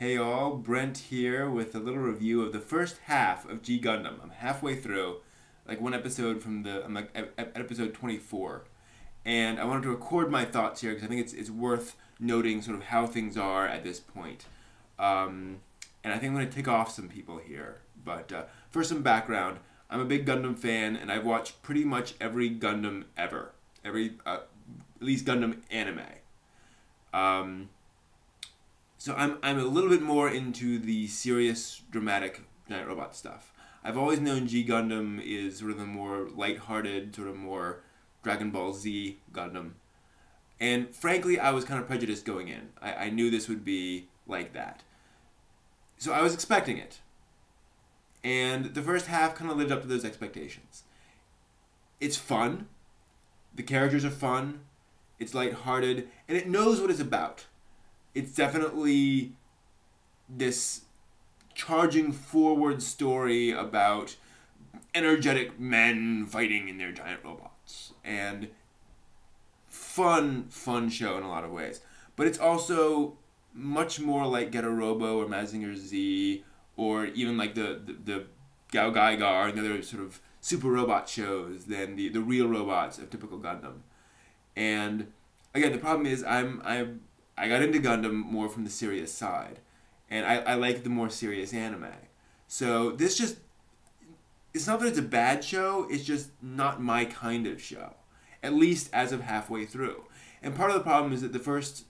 Hey all, Brent here with a little review of the first half of G Gundam. I'm halfway through, like one episode from I'm like at episode 24. And I wanted to record my thoughts here because I think it's worth noting sort of how things are at this point. And I think I'm going to tick off some people here. But for some background, I'm a big Gundam fan and I've watched pretty much every Gundam ever. At least Gundam anime. So I'm a little bit more into the serious, dramatic giant robot stuff. I've always known G Gundam is sort of the more lighthearted, sort of more Dragon Ball Z Gundam. And frankly, I was kind of prejudiced going in. I knew this would be like that. So I was expecting it. And the first half kind of lived up to those expectations. It's fun. The characters are fun. It's lighthearted. And it knows what it's about. It's definitely this charging forward story about energetic men fighting in their giant robots. And fun show in a lot of ways. But it's also much more like Getter Robo or Mazinger Z or even like the Gao Gaigar and the other sort of super robot shows than the real robots of typical Gundam. And again, the problem is I got into Gundam more from the serious side, and I like the more serious anime. So this just, it's not that it's a bad show, it's just not my kind of show, at least as of halfway through. And part of the problem is that the first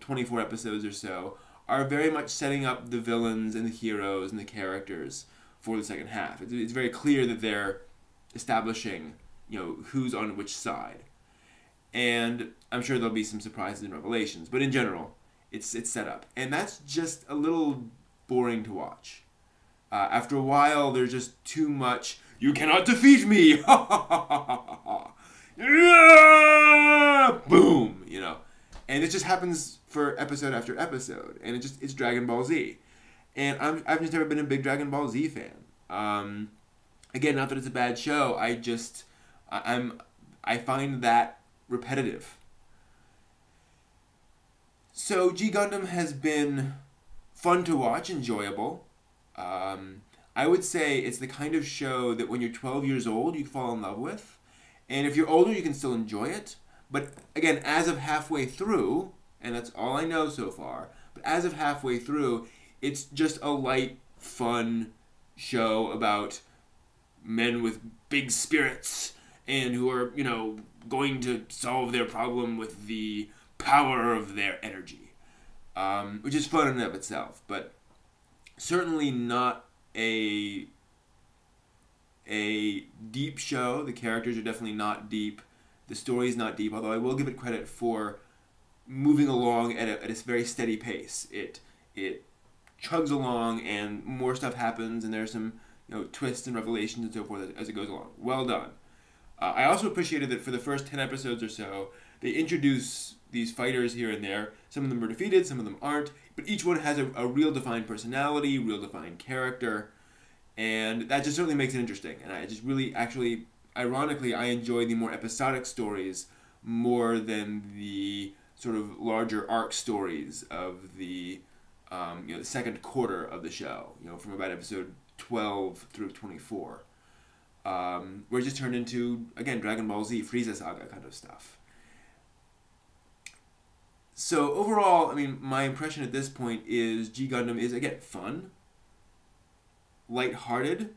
24 episodes or so are very much setting up the villains and the heroes and the characters for the second half. It's very clear that they're establishing, who's on which side. And I'm sure there'll be some surprises and revelations, but in general, it's set up. And that's just a little boring to watch. After a while, there's just too much, "You cannot defeat me!" Boom! And it just happens for episode after episode. And it's Dragon Ball Z. And I've just never been a big Dragon Ball Z fan. Again, not that it's a bad show, I find that repetitive. So G Gundam has been fun to watch, enjoyable. I would say it's the kind of show that when you're 12 years old, you fall in love with. And if you're older, you can still enjoy it. But again, as of halfway through, and that's all I know so far, but as of halfway through, it's just a light, fun show about men with big spirits and who are, going to solve their problem with the power of their energy. Which is fun in and of itself, but certainly not a deep show. The characters are definitely not deep. The story is not deep, although I will give it credit for moving along at a very steady pace. It chugs along and more stuff happens and there's some twists and revelations and so forth as it goes along. Well done. I also appreciated that for the first 10 episodes or so, they introduce these fighters here and there. Some of them are defeated, some of them aren't, but each one has a real defined personality, real defined character, and that just certainly makes it interesting. And I just really, actually, ironically, I enjoy the more episodic stories more than the sort of larger arc stories of the the second quarter of the show, from about episode 12 through 24. Where it just turned into, again, Dragon Ball Z, Frieza Saga kind of stuff. So overall, my impression at this point is G Gundam is, again, fun, lighthearted,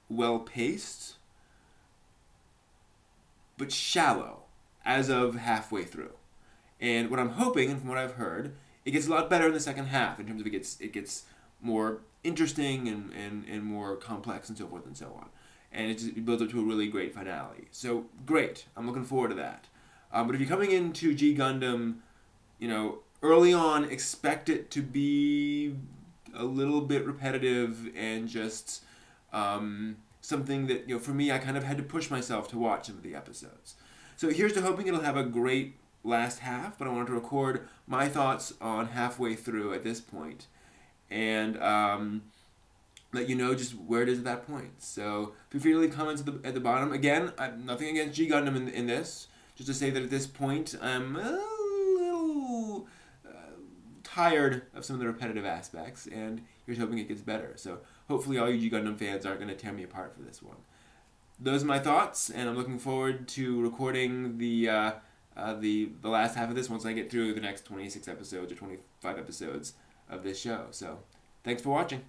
well-paced, but shallow as of halfway through. And what I'm hoping, and from what I've heard, it gets a lot better in the second half in terms of it gets more interesting and more complex and so forth and so on. And it builds up to a really great finale. So, great. I'm looking forward to that. But if you're coming into G Gundam, early on, expect it to be a little bit repetitive and just something that, for me, I kind of had to push myself to watch some of the episodes. So here's to hoping it'll have a great last half, but I wanted to record my thoughts on halfway through at this point. And let you know just where it is at that point. So feel free to leave comments at the bottom. Again, I'm nothing against G Gundam in this. Just to say that at this point, I'm a little tired of some of the repetitive aspects, and here's hoping it gets better. So hopefully all you G Gundam fans aren't going to tear me apart for this one. Those are my thoughts, and I'm looking forward to recording the last half of this once I get through the next 26 episodes or 25 episodes of this show. So thanks for watching.